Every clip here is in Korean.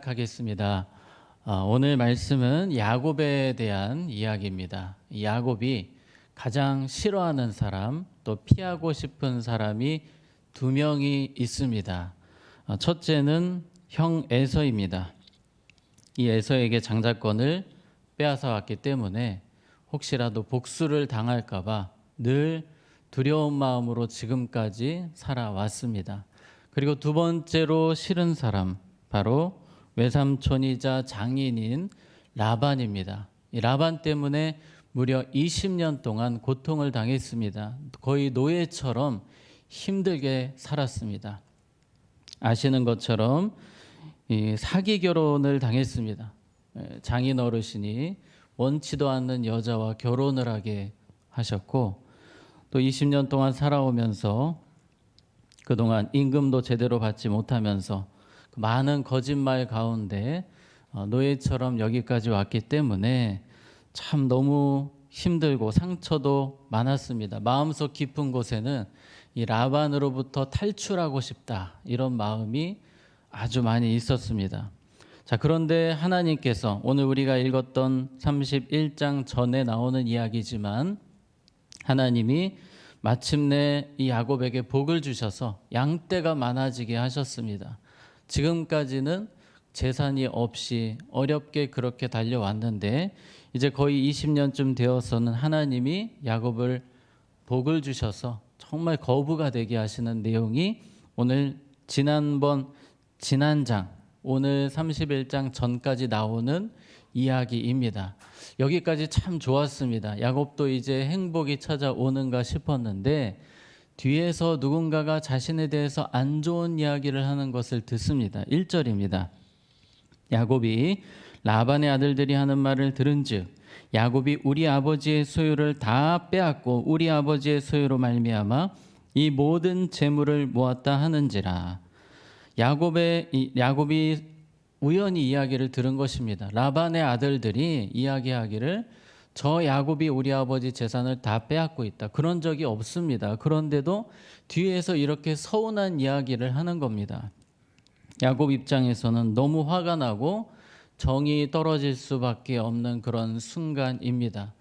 시작하겠습니다. 오늘 말씀은 야곱에 대한 이야기입니다. 야곱이 가장 싫어하는 사람, 또 피하고 싶은 사람이 두 명이 있습니다. 첫째는 형 에서입니다. 이 에서에게 장자권을 빼앗아 왔기 때문에 혹시라도 복수를 당할까 봐 늘 두려운 마음으로 지금까지 살아왔습니다. 그리고 두 번째로 싫은 사람, 바로 외삼촌이자 장인인 라반입니다. 이 라반 때문에 무려 20년 동안 고통을 당했습니다. 거의 노예처럼 힘들게 살았습니다. 아시는 것처럼 이 사기 결혼을 당했습니다. 장인 어르신이 원치도 않는 여자와 결혼을 하게 하셨고, 또 20년 동안 살아오면서 그동안 임금도 제대로 받지 못하면서 많은 거짓말 가운데 노예처럼 여기까지 왔기 때문에 참 너무 힘들고 상처도 많았습니다. 마음속 깊은 곳에는 이 라반으로부터 탈출하고 싶다, 이런 마음이 아주 많이 있었습니다. 자, 그런데 하나님께서 오늘 우리가 읽었던 31장 전에 나오는 이야기지만 하나님이 마침내 이 야곱에게 복을 주셔서 양떼가 많아지게 하셨습니다. 지금까지는 재산이 없이 어렵게 그렇게 달려왔는데 이제 거의 20년쯤 되어서는 하나님이 야곱을 복을 주셔서 정말 거부가 되게 하시는 내용이 오늘 지난장 오늘 31장 전까지 나오는 이야기입니다. 여기까지 참 좋았습니다. 야곱도 이제 행복이 찾아오는가 싶었는데 뒤에서 누군가가 자신에 대해서 안 좋은 이야기를 하는 것을 듣습니다. 1절입니다. 야곱이 라반의 아들들이 하는 말을 들은즉 야곱이 우리 아버지의 소유를 다 빼앗고 우리 아버지의 소유로 말미암아 이 모든 재물을 모았다 하는지라. 야곱이 우연히 이야기를 들은 것입니다. 라반의 아들들이 이야기하기를 저 야곱이 우리 아버지 재산을 다 빼앗고 있다. 그런 적이 없습니다. 그런데도 뒤에서 이렇게 서운한 이야기를 하는 겁니다. 야곱 입장에서는 너무 화가 나고 정이 떨어질 수밖에 없는 그런 순간입니다.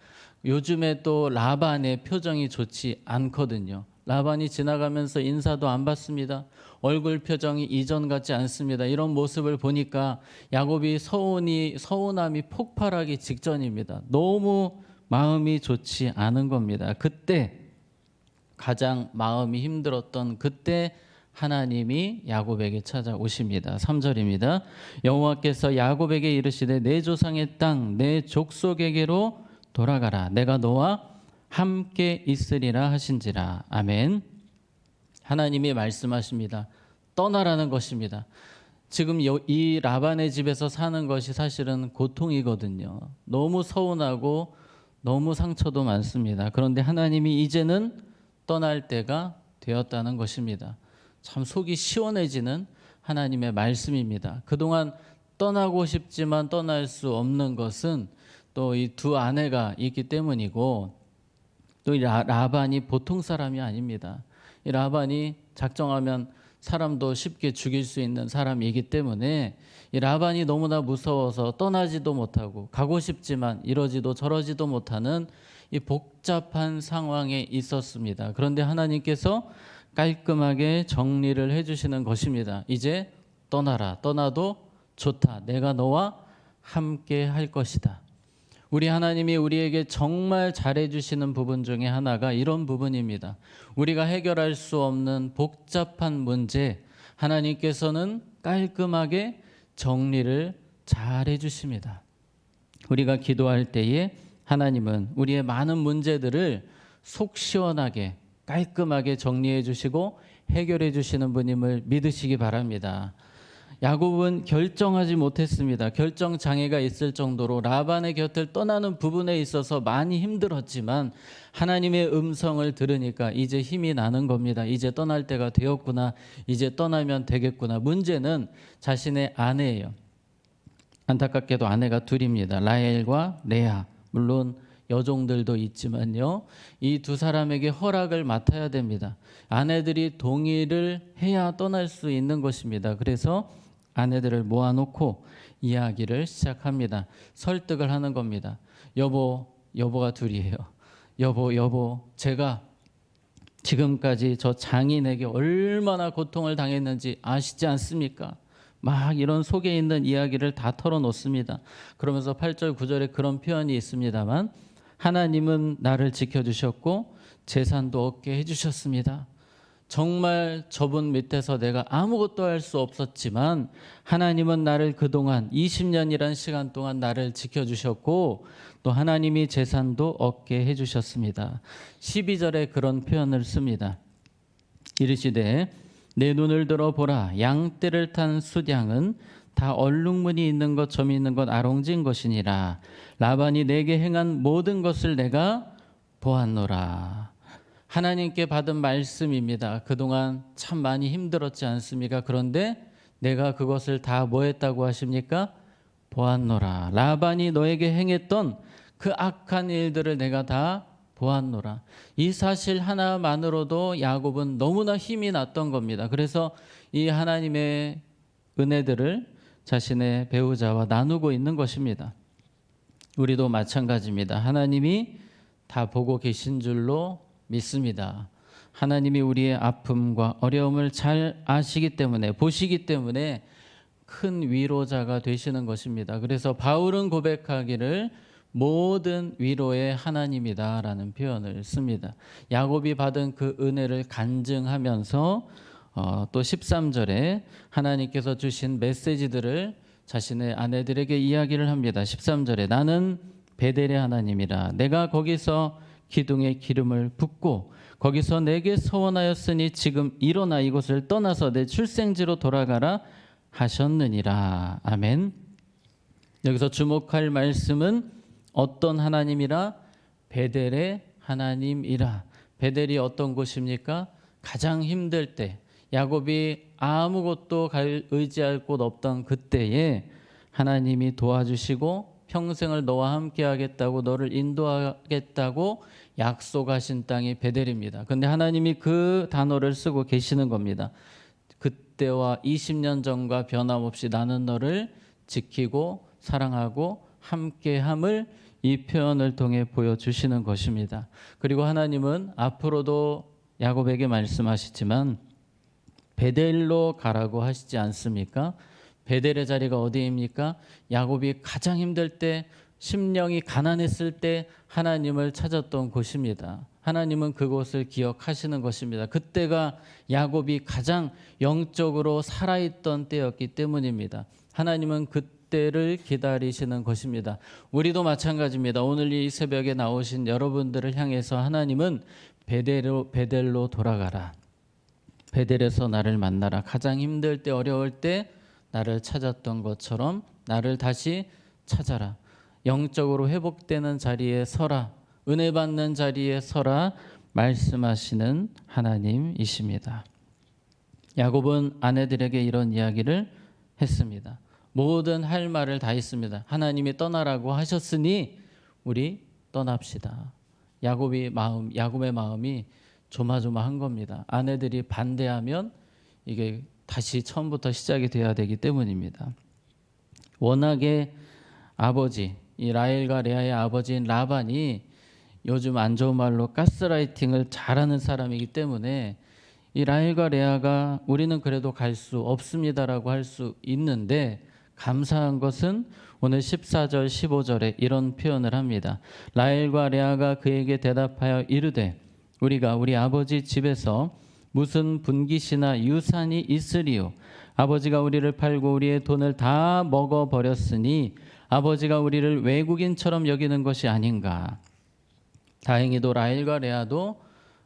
요즘에 또 라반의 표정이 좋지 않거든요. 라반이 지나가면서 인사도 안 받습니다. 얼굴 표정이 이전 같지 않습니다. 이런 모습을 보니까 야곱이 서운함이 폭발하기 직전입니다. 너무 마음이 좋지 않은 겁니다. 그때 가장 마음이 힘들었던 그때 하나님이 야곱에게 찾아오십니다. 3절입니다. 여호와께서 야곱에게 이르시되 내 조상의 땅 내 족속에게로 돌아가라. 내가 너와 함께 있으리라 하신지라. 아멘. 하나님이 말씀하십니다. 떠나라는 것입니다. 지금 이 라반의 집에서 사는 것이 사실은 고통이거든요. 너무 서운하고 너무 상처도 많습니다. 그런데 하나님이 이제는 떠날 때가 되었다는 것입니다. 참 속이 시원해지는 하나님의 말씀입니다. 그동안 떠나고 싶지만 떠날 수 없는 것은 또 이 두 아내가 있기 때문이고, 또 이 라반이 보통 사람이 아닙니다. 이 라반이 작정하면 사람도 쉽게 죽일 수 있는 사람이기 때문에 이 라반이 너무나 무서워서 떠나지도 못하고 가고 싶지만 이러지도 저러지도 못하는 이 복잡한 상황에 있었습니다. 그런데 하나님께서 깔끔하게 정리를 해주시는 것입니다. 이제 떠나라. 떠나도 좋다. 내가 너와 함께 할 것이다. 우리 하나님이 우리에게 정말 잘해주시는 부분 중에 하나가 이런 부분입니다. 우리가 해결할 수 없는 복잡한 문제, 하나님께서는 깔끔하게 정리를 잘 해주십니다. 우리가 기도할 때에 하나님은 우리의 많은 문제들을 속 시원하게 깔끔하게 정리해 주시고 해결해 주시는 분임을 믿으시기 바랍니다. 야곱은 결정하지 못했습니다. 결정 장애가 있을 정도로 라반의 곁을 떠나는 부분에 있어서 많이 힘들었지만 하나님의 음성을 들으니까 이제 힘이 나는 겁니다. 이제 떠날 때가 되었구나. 이제 떠나면 되겠구나. 문제는 자신의 아내예요. 안타깝게도 아내가 둘입니다. 라헬과 레아. 물론 여종들도 있지만요. 이 두 사람에게 허락을 맡아야 됩니다. 아내들이 동의를 해야 떠날 수 있는 것입니다. 그래서 아내들을 모아놓고 이야기를 시작합니다. 설득을 하는 겁니다. 여보가 둘이에요. 여보, 제가 지금까지 저 장인에게 얼마나 고통을 당했는지 아시지 않습니까? 막 이런 속에 있는 이야기를 다 털어놓습니다. 그러면서 8절, 9절에 그런 표현이 있습니다만 하나님은 나를 지켜주셨고 재산도 얻게 해주셨습니다. 정말 저분 밑에서 내가 아무것도 할 수 없었지만 하나님은 나를 그동안 20년이란 시간 동안 나를 지켜주셨고 또 하나님이 재산도 얻게 해주셨습니다. 12절에 그런 표현을 씁니다. 이르시되 내 눈을 들어 보라 양떼를 탄 숫양은 다 얼룩무늬 있는 것 점이 있는 것 아롱진 것이니라. 라반이 내게 행한 모든 것을 내가 보았노라. 하나님께 받은 말씀입니다. 그동안 참 많이 힘들었지 않습니까? 그런데 내가 그것을 다 뭐 했다고 하십니까? 보았노라. 라반이 너에게 행했던 그 악한 일들을 내가 다 보았노라. 이 사실 하나만으로도 야곱은 너무나 힘이 났던 겁니다. 그래서 이 하나님의 은혜들을 자신의 배우자와 나누고 있는 것입니다. 우리도 마찬가지입니다. 하나님이 다 보고 계신 줄로 믿습니다. 하나님이 우리의 아픔과 어려움을 잘 아시기 때문에 보시기 때문에 큰 위로자가 되시는 것입니다. 그래서 바울은 고백하기를 모든 위로의 하나님이다라는 표현을 씁니다. 야곱이 받은 그 은혜를 간증하면서 또 13절에 하나님께서 주신 메시지들을 자신의 아내들에게 이야기를 합니다. 13절에 나는 베델의 하나님이라 내가 거기서 기둥에 기름을 붓고 거기서 내게 서원하였으니 지금 일어나 이곳을 떠나서 내 출생지로 돌아가라 하셨느니라. 아멘. 여기서 주목할 말씀은 어떤 하나님이라? 베델의 하나님이라. 베델이 어떤 곳입니까? 가장 힘들 때 야곱이 아무것도 의지할 곳 없던 그때에 하나님이 도와주시고 평생을 너와 함께 하겠다고 너를 인도하겠다고 약속하신 땅이 베델입니다. 그런데 하나님이 그 단어를 쓰고 계시는 겁니다. 그때와 20년 전과 변함없이 나는 너를 지키고 사랑하고 함께함을 이 표현을 통해 보여주시는 것입니다. 그리고 하나님은 앞으로도 야곱에게 말씀하시지만 베델로 가라고 하시지 않습니까? 베델의 자리가 어디입니까? 야곱이 가장 힘들 때 심령이 가난했을 때 하나님을 찾았던 곳입니다. 하나님은 그곳을 기억하시는 것입니다. 그때가 야곱이 가장 영적으로 살아있던 때였기 때문입니다. 하나님은 그때를 기다리시는 것입니다. 우리도 마찬가지입니다. 오늘 이 새벽에 나오신 여러분들을 향해서 하나님은 베델로 돌아가라. 베델에서 나를 만나라. 가장 힘들 때 어려울 때 나를 찾았던 것처럼 나를 다시 찾아라. 영적으로 회복되는 자리에 서라. 은혜 받는 자리에 서라. 말씀하시는 하나님이십니다. 야곱은 아내들에게 이런 이야기를 했습니다. 모든 할 말을 다 했습니다. 하나님이 떠나라고 하셨으니 우리 떠납시다. 야곱의 마음이 조마조마한 겁니다. 아내들이 반대하면 이게 다시 처음부터 시작이 돼야 되기 때문입니다. 워낙에 아버지, 이 라헬과 레아의 아버지인 라반이 요즘 안 좋은 말로 가스라이팅을 잘하는 사람이기 때문에 이 라헬과 레아가 우리는 그래도 갈 수 없습니다라고 할 수 있는데 감사한 것은 오늘 14절 15절에 이런 표현을 합니다. 라헬과 레아가 그에게 대답하여 이르되 우리가 우리 아버지 집에서 무슨 분깃이나 유산이 있으리요. 아버지가 우리를 팔고 우리의 돈을 다 먹어버렸으니 아버지가 우리를 외국인처럼 여기는 것이 아닌가. 다행히도 라헬과 레아도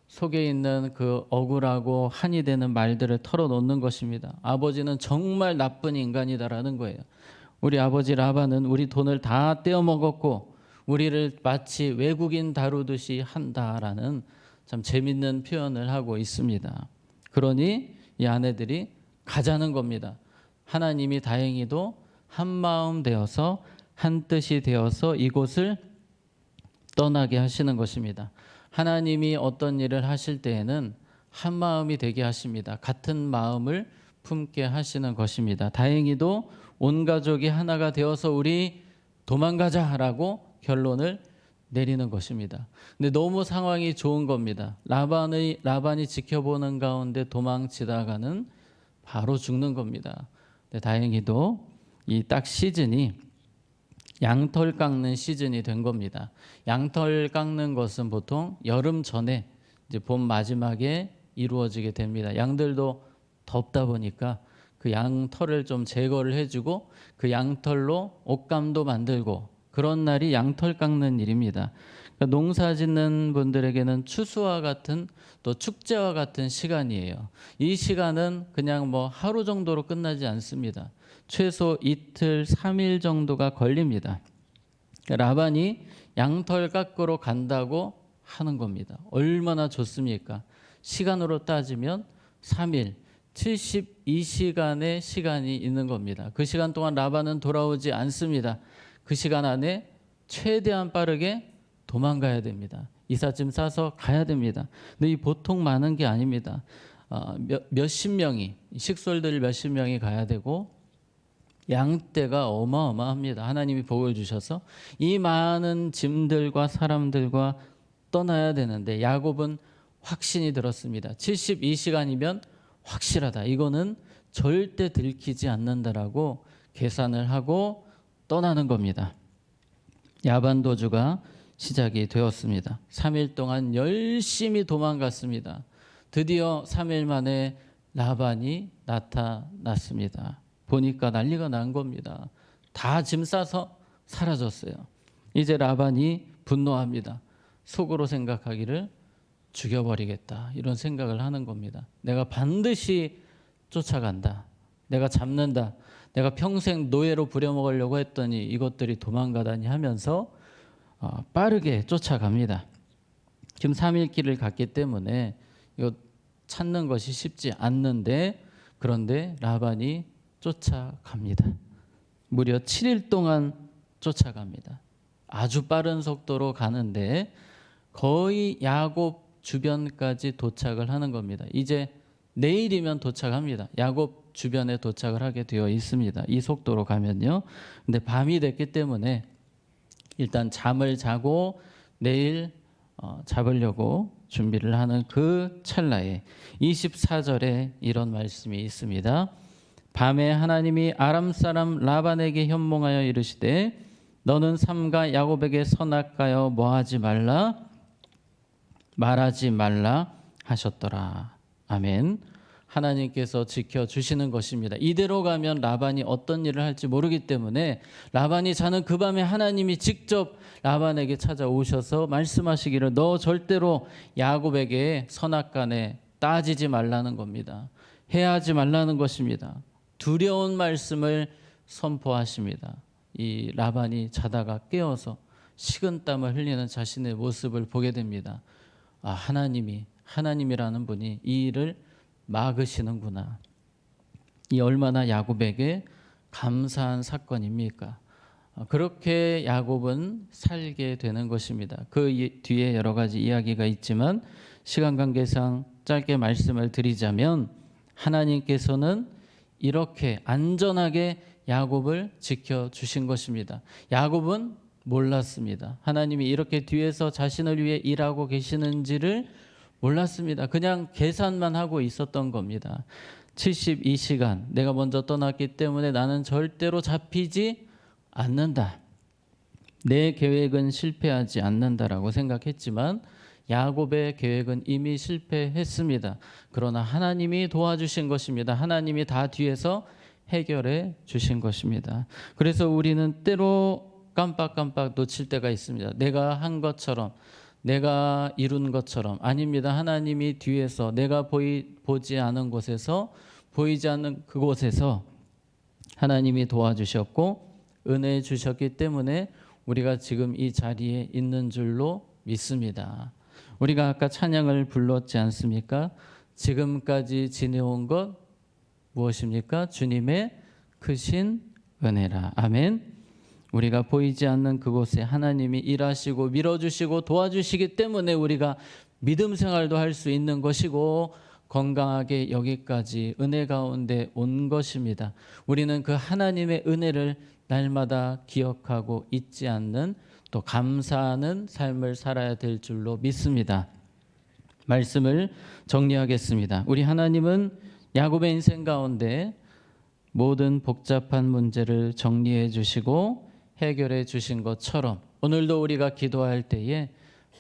속에 있는 그 억울하고 한이 되는 말들을 털어놓는 것입니다. 아버지는 정말 나쁜 인간이다라는 거예요. 우리 아버지 라반은 우리 돈을 다 떼어먹었고 우리를 마치 외국인 다루듯이 한다라는 참 재밌는 표현을 하고 있습니다. 그러니 이 아내들이 가자는 겁니다. 하나님이 다행히도 한 마음 되어서 한 뜻이 되어서 이곳을 떠나게 하시는 것입니다. 하나님이 어떤 일을 하실 때에는 한 마음이 되게 하십니다. 같은 마음을 품게 하시는 것입니다. 다행히도 온 가족이 하나가 되어서 우리 도망가자라고 결론을 내리는 것입니다. 근데 너무 상황이 좋은 겁니다. 라반이 지켜보는 가운데 도망치다가는 바로 죽는 겁니다. 근데 다행히도 이 딱 시즌이 양털 깎는 시즌이 된 겁니다. 양털 깎는 것은 보통 여름 전에 이제 봄 마지막에 이루어지게 됩니다. 양들도 덥다 보니까 그 양털을 좀 제거를 해주고 그 양털로 옷감도 만들고 그런 날이 양털 깎는 일입니다. 그러니까 농사 짓는 분들에게는 추수와 같은 또 축제와 같은 시간이에요. 이 시간은 그냥 뭐 하루 정도로 끝나지 않습니다. 최소 이틀, 3일 정도가 걸립니다. 라반이 양털 깎으러 간다고 하는 겁니다. 얼마나 좋습니까? 시간으로 따지면 3일, 72시간의 시간이 있는 겁니다. 그 시간 동안 라반은 돌아오지 않습니다. 그 시간 안에 최대한 빠르게 도망가야 됩니다. 이삿짐 싸서 가야 됩니다. 근데 이 보통 많은 게 아닙니다. 몇십 명이, 식솔들 몇십 명이 가야 되고 양떼가 어마어마합니다. 하나님이 복을 주셔서 이 많은 짐들과 사람들과 떠나야 되는데 야곱은 확신이 들었습니다. 72시간이면 확실하다. 이거는 절대 들키지 않는다라고 계산을 하고 떠나는 겁니다. 야반도주가 시작이 되었습니다. 3일 동안 열심히 도망갔습니다. 드디어 3일 만에 라반이 나타났습니다. 보니까 난리가 난 겁니다. 다 짐 싸서 사라졌어요. 이제 라반이 분노합니다. 속으로 생각하기를 죽여버리겠다. 이런 생각을 하는 겁니다. 내가 반드시 쫓아간다. 내가 잡는다. 내가 평생 노예로 부려먹으려고 했더니 이것들이 도망가다니 하면서 빠르게 쫓아갑니다. 지금 3일 길을 갔기 때문에 이거 찾는 것이 쉽지 않는데 그런데 라반이 쫓아갑니다. 무려 7일 동안 쫓아갑니다. 아주 빠른 속도로 가는데 거의 야곱 주변까지 도착을 하는 겁니다. 이제 내일이면 도착합니다. 야곱 주변에 도착을 하게 되어 있습니다. 이 속도로 가면요. 근데 밤이 됐기 때문에 일단 잠을 자고 내일 잡으려고 준비를 하는 그 찰나에 24절에 이런 말씀이 있습니다. 밤에 하나님이 아람 사람 라반에게 현몽하여 이르시되 너는 삼가 야곱에게 선악하여 뭐하지 말라 말하지 말라 하셨더라. 아멘. 하나님께서 지켜주시는 것입니다. 이대로 가면 라반이 어떤 일을 할지 모르기 때문에 라반이 자는 그 밤에 하나님이 직접 라반에게 찾아오셔서 말씀하시기를 너 절대로 야곱에게 선악간에 따지지 말라는 겁니다. 해하지 말라는 것입니다. 두려운 말씀을 선포하십니다. 이 라반이 자다가 깨어서 식은땀을 흘리는 자신의 모습을 보게 됩니다. 하나님이라는 분이 이 일을 막으시는구나. 이 얼마나 야곱에게 감사한 사건입니까? 그렇게 야곱은 살게 되는 것입니다. 그 뒤에 여러 가지 이야기가 있지만 시간 관계상 짧게 말씀을 드리자면 하나님께서는 이렇게 안전하게 야곱을 지켜주신 것입니다. 야곱은 몰랐습니다. 하나님이 이렇게 뒤에서 자신을 위해 일하고 계시는지를 몰랐습니다. 그냥 계산만 하고 있었던 겁니다. 72시간 내가 먼저 떠났기 때문에 나는 절대로 잡히지 않는다. 내 계획은 실패하지 않는다라고 생각했지만 야곱의 계획은 이미 실패했습니다. 그러나 하나님이 도와주신 것입니다. 하나님이 다 뒤에서 해결해 주신 것입니다. 그래서 우리는 때로 깜빡깜빡 놓칠 때가 있습니다. 내가 한 것처럼 내가 이룬 것처럼 아닙니다. 하나님이 뒤에서 내가 보지 않은 곳에서 보이지 않는 그곳에서 하나님이 도와주셨고 은혜 주셨기 때문에 우리가 지금 이 자리에 있는 줄로 믿습니다. 우리가 아까 찬양을 불렀지 않습니까? 지금까지 지내온 것 무엇입니까? 주님의 크신 은혜라. 아멘. 우리가 보이지 않는 그곳에 하나님이 일하시고 밀어주시고 도와주시기 때문에 우리가 믿음 생활도 할 수 있는 것이고 건강하게 여기까지 은혜 가운데 온 것입니다. 우리는 그 하나님의 은혜를 날마다 기억하고 잊지 않는, 또 감사하는 삶을 살아야 될 줄로 믿습니다. 말씀을 정리하겠습니다. 우리 하나님은 야곱의 인생 가운데 모든 복잡한 문제를 정리해 주시고 해결해 주신 것처럼 오늘도 우리가 기도할 때에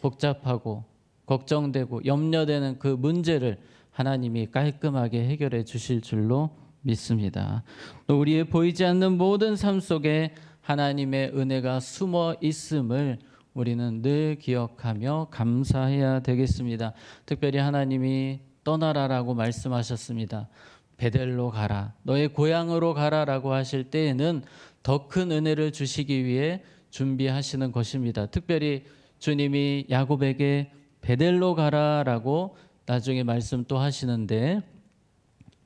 복잡하고 걱정되고 염려되는 그 문제를 하나님이 깔끔하게 해결해 주실 줄로 믿습니다. 또 우리의 보이지 않는 모든 삶 속에 하나님의 은혜가 숨어 있음을 우리는 늘 기억하며 감사해야 되겠습니다. 특별히 하나님이 떠나라라고 말씀하셨습니다. 베델로 가라, 너의 고향으로 가라라고 하실 때에는 더 큰 은혜를 주시기 위해 준비하시는 것입니다. 특별히 주님이 야곱에게 베델로 가라라고 나중에 말씀 또 하시는데,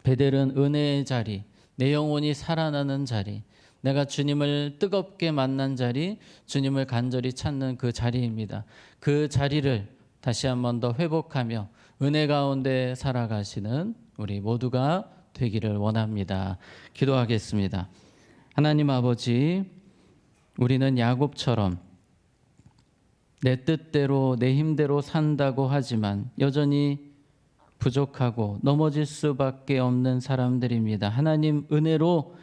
베델은 은혜의 자리, 내 영혼이 살아나는 자리, 내가 주님을 뜨겁게 만난 자리, 주님을 간절히 찾는 그 자리입니다. 그 자리를 다시 한 번 더 회복하며 은혜 가운데 살아가시는 우리 모두가 되기를 원합니다. 기도하겠습니다. 하나님 아버지, 우리는 야곱처럼 내 뜻대로 내 힘대로 산다고 하지만 여전히 부족하고 넘어질 수밖에 없는 사람들입니다. 하나님 은혜로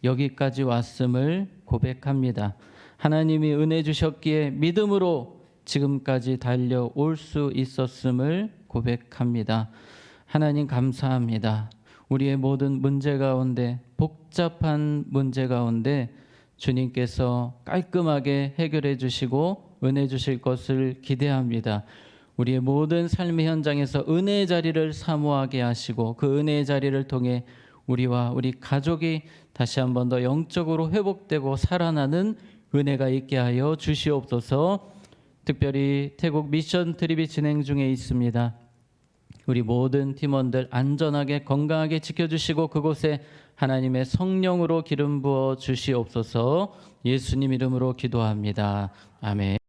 여기까지 왔음을 고백합니다. 하나님이 은혜 주셨기에 믿음으로 지금까지 달려올 수 있었음을 고백합니다. 하나님 감사합니다. 우리의 모든 문제 가운데, 복잡한 문제 가운데 주님께서 깔끔하게 해결해 주시고 은혜 주실 것을 기대합니다. 우리의 모든 삶의 현장에서 은혜의 자리를 사모하게 하시고 그 은혜의 자리를 통해 우리와 우리 가족이 다시 한 번 더 영적으로 회복되고 살아나는 은혜가 있게 하여 주시옵소서. 특별히 태국 미션 트립이 진행 중에 있습니다. 우리 모든 팀원들 안전하게 건강하게 지켜주시고 그곳에 하나님의 성령으로 기름 부어 주시옵소서. 예수님 이름으로 기도합니다. 아멘.